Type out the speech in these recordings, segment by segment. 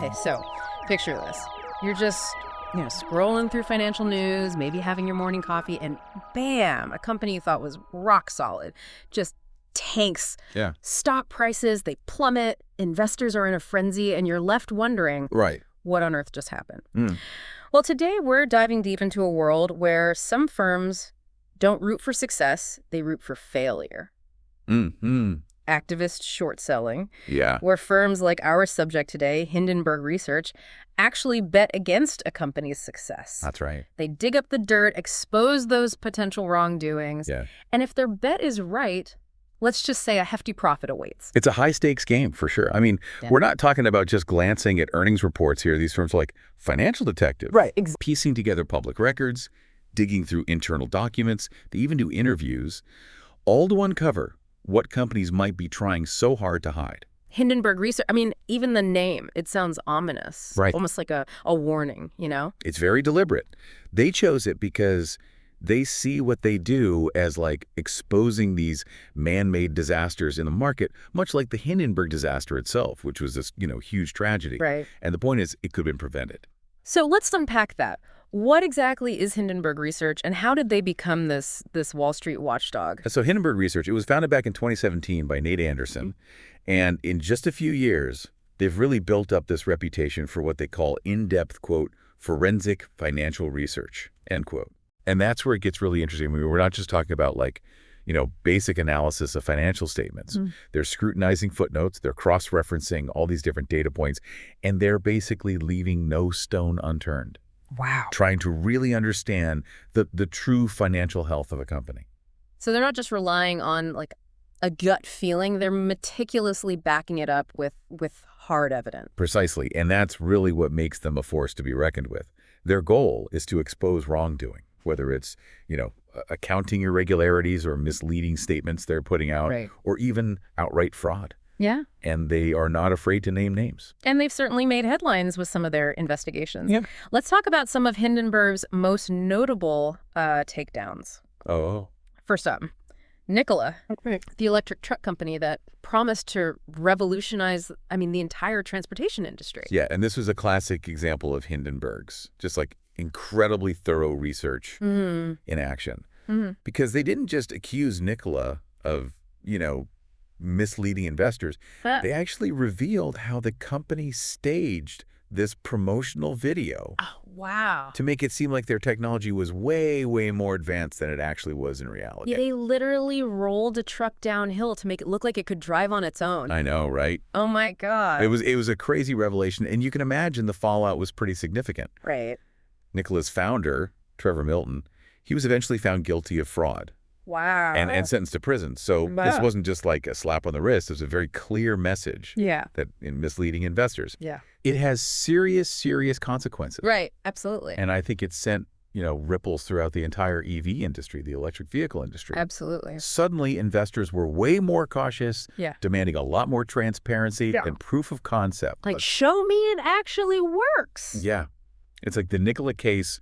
Okay, so picture this. You're just, scrolling through financial news, maybe having your morning coffee, and bam, a company you thought was rock solid just tanks. Yeah. Stock prices, they plummet, investors are in a frenzy, and you're left wondering, Right. what on earth just happened? Well, today we're diving deep into a world where some firms don't root for success, they root for failure. Activist short selling, Yeah. where firms like our subject today, Hindenburg Research, actually bet against a company's success. That's right. They dig up the dirt, expose those potential wrongdoings, Yeah. and if their bet is right, let's just say a hefty profit awaits. It's a high-stakes game, for sure. I mean, we're not talking about just glancing at earnings reports here. These firms are like financial detectives. Right. Piecing together public records, digging through internal documents. They even do interviews, all to uncover what companies might be trying so hard to hide. Hindenburg Research, I mean, even the name, it sounds ominous. Right. Almost like a warning, It's very deliberate. They chose it because they see what they do as like exposing these man-made disasters in the market, much like the Hindenburg disaster itself, which was this, huge tragedy. Right. And the point is, it could have been prevented. So let's unpack that. What exactly is Hindenburg Research, and how did they become this Wall Street watchdog? So Hindenburg Research, it was founded back in 2017 by Nate Anderson. And in just a few years, they've really built up this reputation for what they call in-depth, quote, forensic financial research, end quote. And that's where it gets really interesting. I mean, we're not just talking about like, basic analysis of financial statements. They're scrutinizing footnotes. They're cross-referencing all these different data points. And they're basically leaving no stone unturned. Wow. Trying to really understand the true financial health of a company. So they're not just relying on like a gut feeling. They're meticulously backing it up with hard evidence. Precisely. And that's really what makes them a force to be reckoned with. Their goal is to expose wrongdoing, whether it's, accounting irregularities or misleading statements they're putting out, Right. or even outright fraud. Yeah. And they are not afraid to name names. And they've certainly made headlines with some of their investigations. Yeah. Let's talk about some of Hindenburg's most notable takedowns. Oh. First up, Nikola, the electric truck company that promised to revolutionize, the entire transportation industry. Yeah, and this was a classic example of Hindenburg's, just like incredibly thorough research in action. Because they didn't just accuse Nikola of, misleading investors. They actually revealed how the company staged this promotional video Wow. to make it seem like their technology was way, way more advanced than it actually was in reality. Yeah, they literally rolled a truck downhill to make it look like it could drive on its own. I know, right? Oh my God. It was a crazy revelation, and you can imagine the fallout was pretty significant. Right. Nikola's founder, Trevor Milton, he was eventually found guilty of fraud. Wow. And sentenced to prison. So this wasn't just like a slap on the wrist. It was a very clear message that in misleading investors. Yeah. It has serious, serious consequences. Right. Absolutely. And I think it sent, ripples throughout the entire EV industry, the electric vehicle industry. Absolutely. Suddenly, investors were way more cautious, Yeah. demanding a lot more transparency and proof of concept. Like, show me it actually works. Yeah. It's like the Nikola case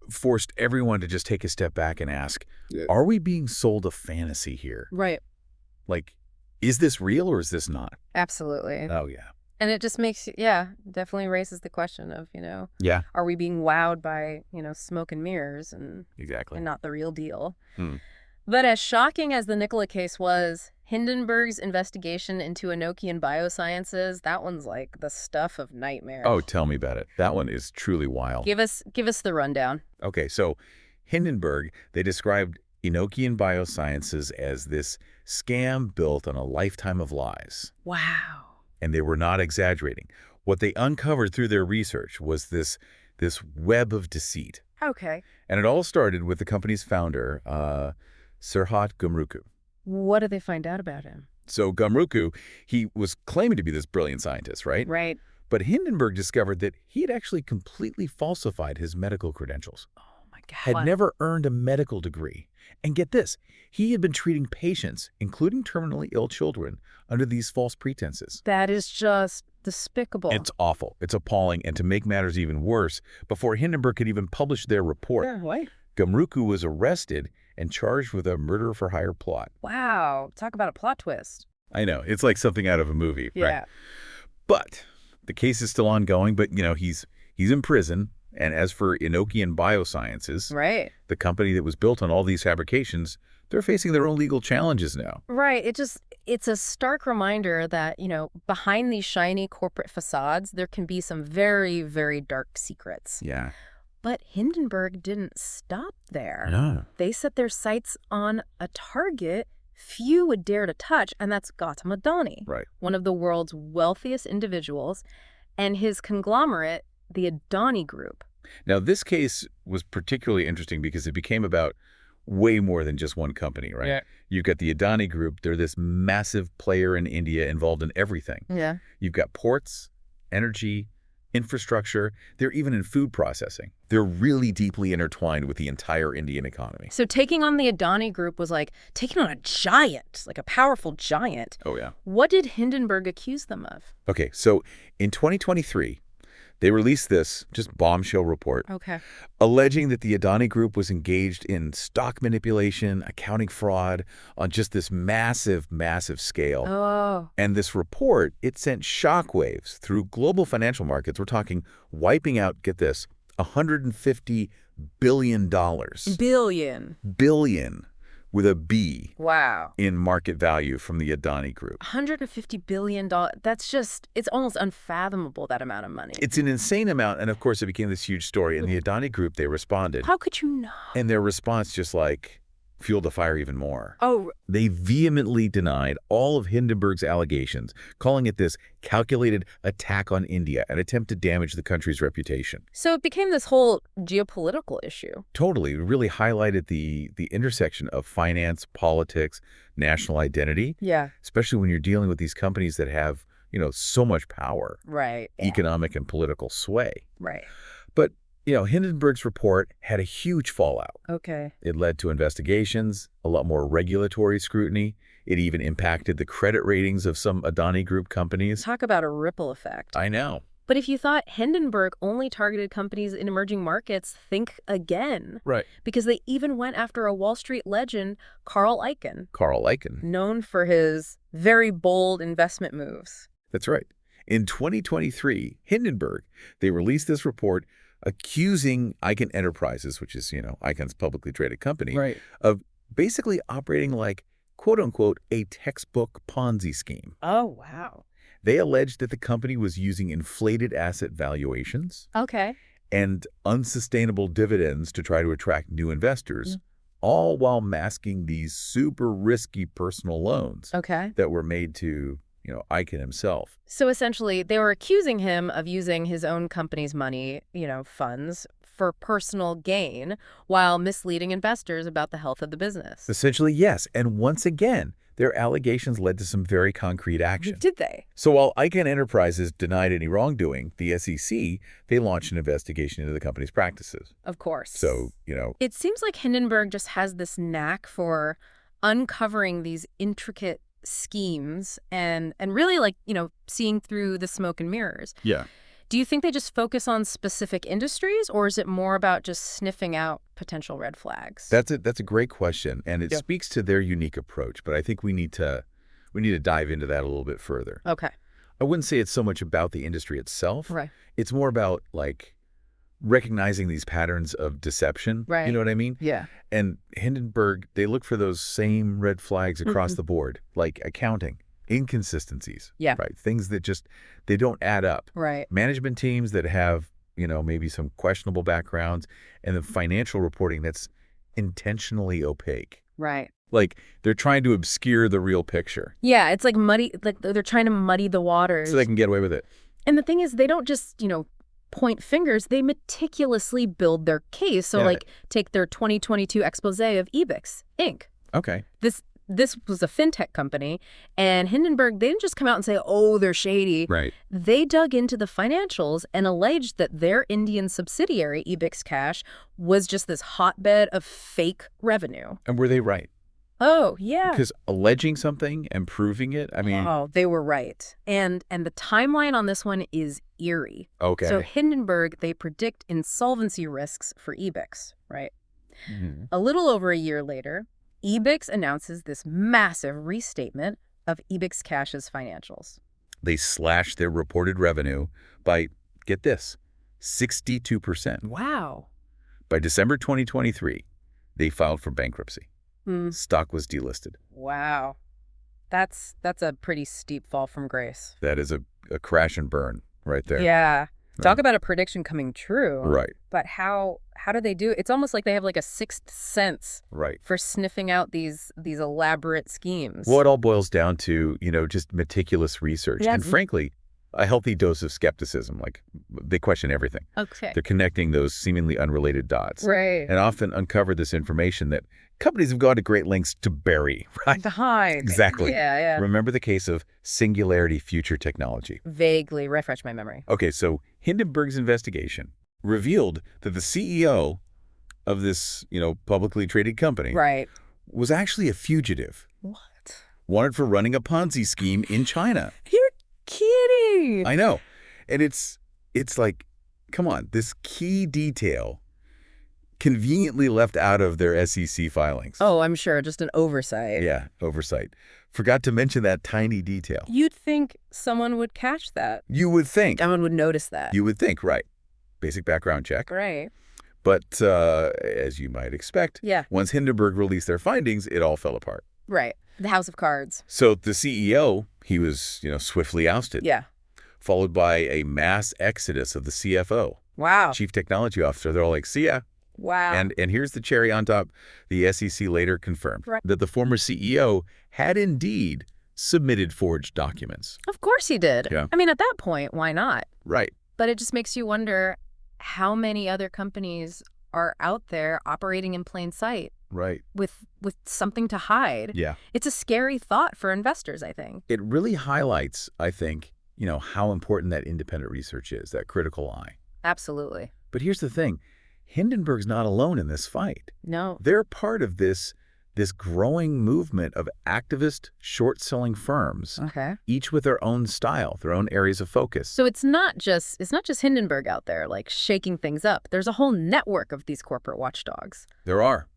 forced everyone to just take a step back and ask, are we being sold a fantasy here? Right. Like, is this real or is this not? Absolutely. Oh, yeah. And it just makes, definitely raises the question of, Yeah. are we being wowed by, smoke and mirrors and not the real deal? But as shocking as the Nikola case was, Hindenburg's investigation into Enochian biosciences, that one's like the stuff of nightmares. Oh, tell me about it. That one is truly wild. Give us the rundown. Okay, so Hindenburg, they described Enochian biosciences as this scam built on a lifetime of lies. Wow. And they were not exaggerating. What they uncovered through their research was this web of deceit. Okay. And it all started with the company's founder, Serhat Gumruku. What did they find out about him? So Gumruku, he was claiming to be this brilliant scientist, right? Right. But Hindenburg discovered that he had actually completely falsified his medical credentials. Oh, my God. Had never earned a medical degree. And get this, he had been treating patients, including terminally ill children, under these false pretenses. That is just despicable. It's awful. It's appalling. And to make matters even worse, before Hindenburg could even publish their report, Gumruku was arrested and charged with a murder-for-hire plot. Wow. Talk about a plot twist. I know. It's like something out of a movie, right? Yeah. But The case is still ongoing, but, he's in prison. And as for Enochian Biosciences, right, the company that was built on all these fabrications, they're facing their own legal challenges now. right. It's a stark reminder that, behind these shiny corporate facades, there can be some very, very dark secrets. Yeah. But Hindenburg didn't stop there. No. They set their sights on a target few would dare to touch, and that's Gautam Adani, Right. one of the world's wealthiest individuals, and his conglomerate, the Adani Group. Now, this case was particularly interesting because it became about way more than just one company, right? Yeah. You've got the Adani Group. They're this massive player in India involved in everything. Yeah. You've got ports, energy, infrastructure. They're even in food processing. They're really deeply intertwined with the entire Indian economy. So taking on the Adani Group was like taking on a giant, like a powerful giant. Oh, yeah. What did Hindenburg accuse them of? Okay, so in 2023, they released this just bombshell report alleging that the Adani Group was engaged in stock manipulation, accounting fraud on just this massive, massive scale. Oh. And this report, it sent shockwaves through global financial markets. We're talking wiping out, get this, $150 billion. Billion with a B. Wow. In market value from the Adani Group. $150 billion. It's almost unfathomable, that amount of money. It's an insane amount. And of course, it became this huge story. And the Adani Group, they responded. How could you not? And their response just fueled the fire even more. Oh. They vehemently denied all of Hindenburg's allegations, calling it this calculated attack on India, an attempt to damage the country's reputation. So it became this whole geopolitical issue. Totally. It really highlighted the intersection of finance, politics, national identity. Yeah. Especially when you're dealing with these companies that have, so much power. Right. Economic and political sway. Right. But Hindenburg's report had a huge fallout. Okay. It led to investigations, a lot more regulatory scrutiny. It even impacted the credit ratings of some Adani Group companies. Talk about a ripple effect. I know. But if you thought Hindenburg only targeted companies in emerging markets, think again. Right. Because they even went after a Wall Street legend, Carl Icahn. Carl Icahn. Known for his very bold investment moves. That's right. In 2023, Hindenburg, they released this report accusing Icahn Enterprises, which is, Icahn's publicly traded company, right, of basically operating like, quote unquote, a textbook Ponzi scheme. Oh, wow. They alleged that the company was using inflated asset valuations and unsustainable dividends to try to attract new investors, all while masking these super risky personal loans that were made to Icahn himself. So essentially, they were accusing him of using his own company's money, funds, for personal gain while misleading investors about the health of the business. Essentially, yes. And once again, their allegations led to some very concrete action. Did they? So while Icahn Enterprises denied any wrongdoing, the SEC, they launched an investigation into the company's practices. Of course. So, It seems like Hindenburg just has this knack for uncovering these intricate schemes and really seeing through the smoke and mirrors. Yeah. Do you think they just focus on specific industries, or is it more about just sniffing out potential red flags? That's a great question, and it speaks to their unique approach, but I think we need to dive into that a little bit further. Okay. I wouldn't say it's so much about the industry itself. Right. It's more about recognizing these patterns of deception. Right. You know what I mean? Yeah. And Hindenburg, they look for those same red flags across the board, like accounting, inconsistencies. Yeah. Right. Things that they don't add up. Right. Management teams that have, maybe some questionable backgrounds, and the financial reporting that's intentionally opaque. Right. Like they're trying to obscure the real picture. Yeah. It's like they're trying to muddy the waters. So they can get away with it. And the thing is, they don't just, point fingers, they meticulously build their case. So take their 2022 expose of Ebix, Inc. Okay. This was a fintech company, and Hindenburg, they didn't just come out and say, oh, they're shady. Right. They dug into the financials and alleged that their Indian subsidiary, Ebix Cash, was just this hotbed of fake revenue. And were they right? Oh, yeah. Because alleging something and proving it, I mean... Oh, they were right. And the timeline on this one is eerie. Okay. So Hindenburg, they predict insolvency risks for Ebix, right? Mm-hmm. A little over a year later, Ebix announces this massive restatement of Ebix Cash's financials. They slashed their reported revenue by, get this, 62%. Wow. By December 2023, they filed for bankruptcy. Stock was delisted. Wow. That's a pretty steep fall from grace. That is a crash and burn right there. Yeah. Talk about a prediction coming true. Right. But how do they do it? It's almost like they have like a sixth sense for sniffing out these elaborate schemes. Well, it all boils down to, just meticulous research. Yeah. And frankly, a healthy dose of skepticism. Like, they question everything. Okay. They're connecting those seemingly unrelated dots. Right. And often uncover this information that companies have gone to great lengths to bury, right? To hide. Exactly. Yeah. Remember the case of Singularity Future Technology? Vaguely refresh my memory. Okay, so Hindenburg's investigation revealed that the CEO of this, publicly traded company was actually a fugitive. What? Wanted for running a Ponzi scheme in China. You're kidding. I know. And it's like, come on, this key detail conveniently left out of their SEC filings. Oh, I'm sure. Just an oversight. Yeah, oversight. Forgot to mention that tiny detail. You'd think someone would catch that. You would think. Someone would notice that. You would think, right. Basic background check. Right. But as you might expect, once Hindenburg released their findings, it all fell apart. Right. The House of Cards. So the CEO, he was, swiftly ousted. Yeah. Followed by a mass exodus of the CFO. Wow. Chief Technology Officer. They're all like, see ya. Wow. And here's the cherry on top. The SEC later confirmed that the former CEO had indeed submitted forged documents. Of course he did. Yeah. I mean, at that point, why not? Right. But it just makes you wonder how many other companies are out there operating in plain sight. Right. With something to hide. Yeah. It's a scary thought for investors, I think. It really highlights, I think, how important that independent research is, that critical eye. Absolutely. But here's the thing. Hindenburg's not alone in this fight. No. They're part of this growing movement of activist short-selling firms, each with their own style, their own areas of focus. So it's not just Hindenburg out there, like, shaking things up. There's a whole network of these corporate watchdogs. There are.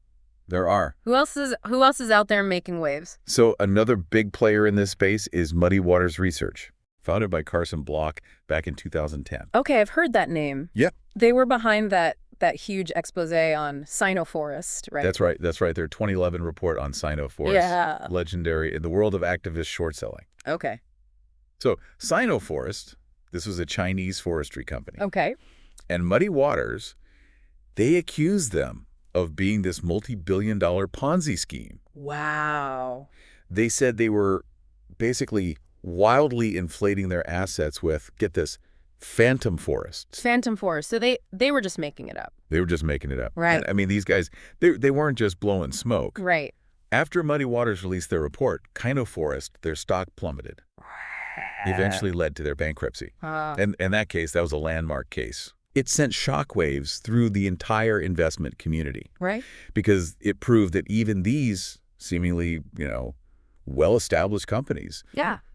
Who else is out there making waves? So another big player in this space is Muddy Waters Research, founded by Carson Block back in 2010. Okay, I've heard that name. Yeah. They were behind that huge expose on Sino-Forest, right? That's right. Their 2011 report on Sino-Forest. Yeah. Legendary in the world of activist short selling. Okay. So Sino-Forest, this was a Chinese forestry company. Okay. And Muddy Waters, they accused them of being this multi-billion-dollar Ponzi scheme. Wow. They said they were basically wildly inflating their assets with, get this, phantom forests. Phantom forest. So they were just making it up. They were just making it up. Right. And, I mean, these guys, they weren't just blowing smoke. Right. After Muddy Waters released their report, Sino-Forest, their stock plummeted. Eventually led to their bankruptcy. And in that case, that was a landmark case. It sent shockwaves through the entire investment community. Right. Because it proved that even these seemingly, well-established companies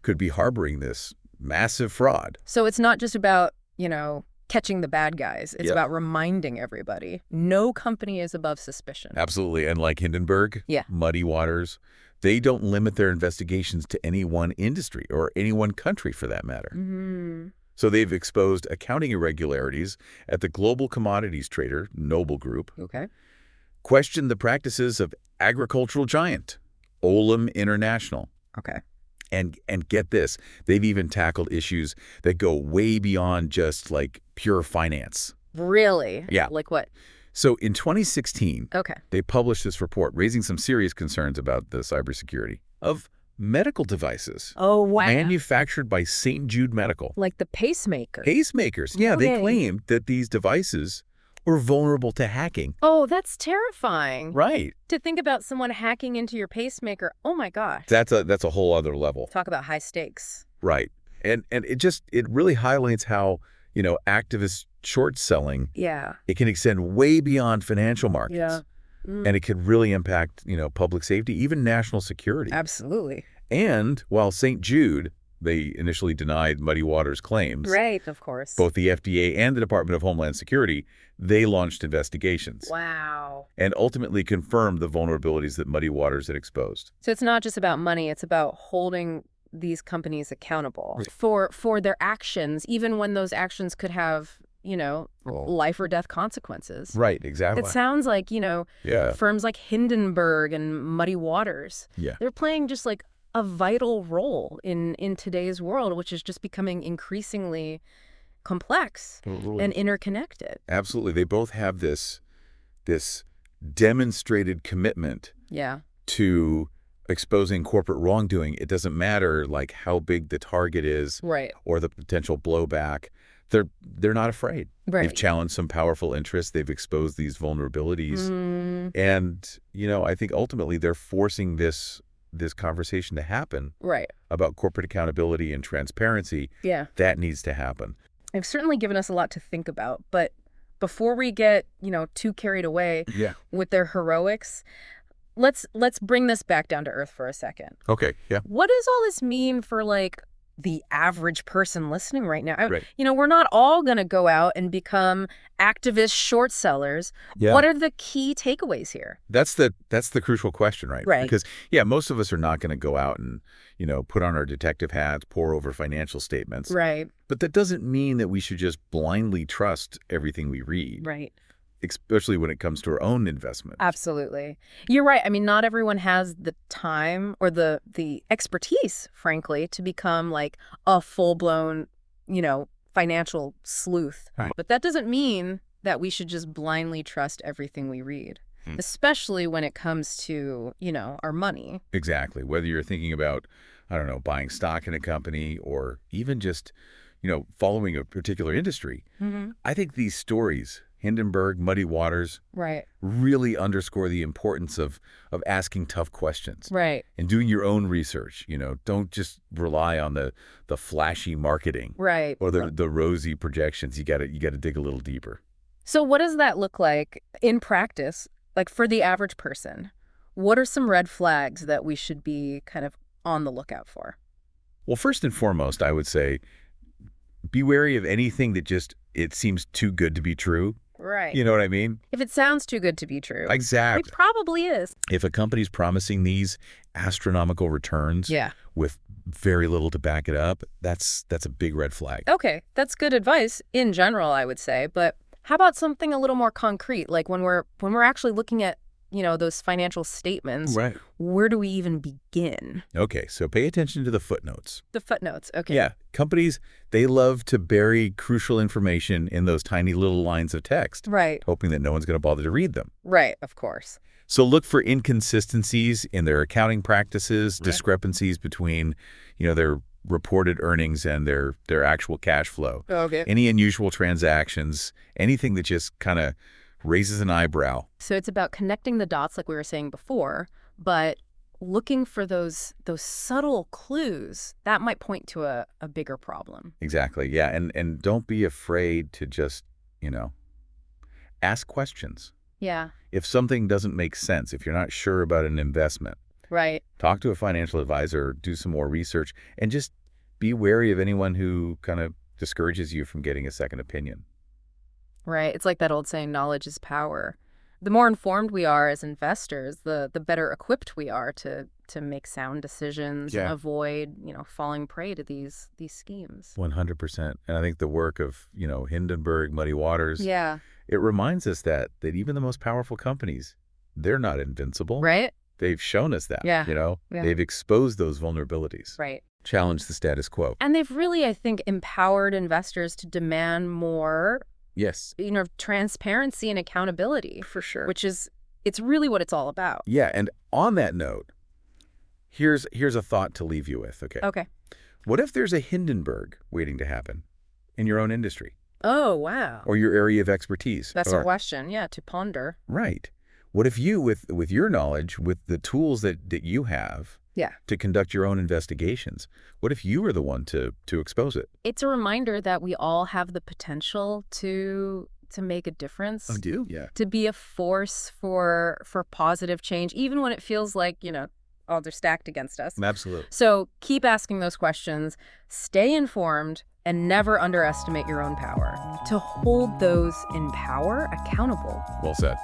could be harboring this massive fraud. So it's not just about, catching the bad guys. It's about reminding everybody. No company is above suspicion. Absolutely. And like Hindenburg, Muddy Waters, they don't limit their investigations to any one industry or any one country for that matter. Mm-hmm. So they've exposed accounting irregularities at the global commodities trader, Noble Group. Okay. Questioned the practices of agricultural giant, Olam International. Okay. And get this, they've even tackled issues that go way beyond just like pure finance. Really? Yeah. Like what? So in 2016, they published this report raising some serious concerns about the cybersecurity of medical devices. Oh, wow. Manufactured by St. Jude Medical. Like the pacemaker. Pacemakers. Yeah, they claimed that these devices were vulnerable to hacking. Oh, that's terrifying. Right. To think about someone hacking into your pacemaker. Oh my gosh. That's a whole other level. Talk about high stakes. Right. And it really highlights how, activist short selling, it can extend way beyond financial markets. Yeah. And it could really impact, public safety, even national security. Absolutely. And while St. Jude, they initially denied Muddy Waters' claims. Right, of course. Both the FDA and the Department of Homeland Security, they launched investigations. Wow. And ultimately confirmed the vulnerabilities that Muddy Waters had exposed. So it's not just about money, it's about holding these companies accountable for their actions, even when those actions could have, life or death consequences. Right, exactly. It sounds like, firms like Hindenburg and Muddy Waters, they're playing just like a vital role in today's world, which is just becoming increasingly complex and interconnected. Absolutely. They both have this demonstrated commitment to exposing corporate wrongdoing. It doesn't matter like how big the target is or the potential blowback. They're not afraid. They've challenged some powerful interests. They've exposed these vulnerabilities. And, I think ultimately they're forcing this conversation to happen about corporate accountability and transparency. That needs to happen. They've certainly given us a lot to think about. But before we get, too carried away with their heroics, let's bring this back down to earth for a second. Okay, yeah. What does all this mean for, like, the average person listening right now? We're not all going to go out and become activist short sellers. What are the key takeaways here? That's the crucial question, right? Because, most of us are not going to go out and, put on our detective hats, pore over financial statements. But that doesn't mean that we should just blindly trust everything we read. Especially when it comes to our own investment. Absolutely. You're right. I mean, not everyone has the time or the expertise, frankly, to become like a full-blown, financial sleuth. But that doesn't mean that we should just blindly trust everything we read, especially when it comes to, our money. Exactly. Whether you're thinking about, I don't know, buying stock in a company or even just, following a particular industry. I think these stories, Hindenburg, Muddy Waters, really underscore the importance of asking tough questions. And doing your own research. Don't just rely on the flashy marketing. Or the rosy projections. You gotta dig a little deeper. So what does that look like in practice? Like for the average person, what are some red flags that we should be kind of on the lookout for? Well, first and foremost, I would say be wary of anything that it seems too good to be true. You know what I mean? If it sounds too good to be true. Exactly. It probably is. If a company's promising these astronomical returns with very little to back it up, that's a big red flag. Okay, that's good advice in general, I would say. But how about something a little more concrete? Like when we're actually looking at, those financial statements, where do we even begin? Okay, so pay attention to the footnotes. The footnotes, okay. Yeah, companies, they love to bury crucial information in those tiny little lines of text. Hoping that no one's going to bother to read them. Of course. So look for inconsistencies in their accounting practices, discrepancies between, their reported earnings and their actual cash flow. Any unusual transactions, anything that just kind of raises an eyebrow. So it's about connecting the dots like we were saying before, but looking for those subtle clues that might point to a bigger problem. Exactly. Yeah. And don't be afraid to just, ask questions. If something doesn't make sense, if you're not sure about an investment, talk to a financial advisor, do some more research, and just be wary of anyone who kind of discourages you from getting a second opinion. It's like that old saying, knowledge is power. The more informed we are as investors, the better equipped we are to make sound decisions and avoid, falling prey to these schemes. 100%. And I think the work of, Hindenburg, Muddy Waters, it reminds us that even the most powerful companies, they're not invincible. They've shown us that, They've exposed those vulnerabilities. Challenged the status quo. And they've really, I think, empowered investors to demand more transparency and accountability. For sure. Which is, it's really what it's all about. Yeah. And on that note, here's a thought to leave you with, okay? What if there's a Hindenburg waiting to happen in your own industry? Oh, wow. Or your area of expertise? That's a question, to ponder. Right. What if you, with your knowledge, with the tools that you have to conduct your own investigations, what if you were the one to expose it? It's a reminder that we all have the potential to make a difference. Oh, do? Yeah. To be a force for positive change, even when it feels like, odds are stacked against us. Absolutely. So keep asking those questions, stay informed, and never underestimate your own power. To hold those in power accountable. Well said.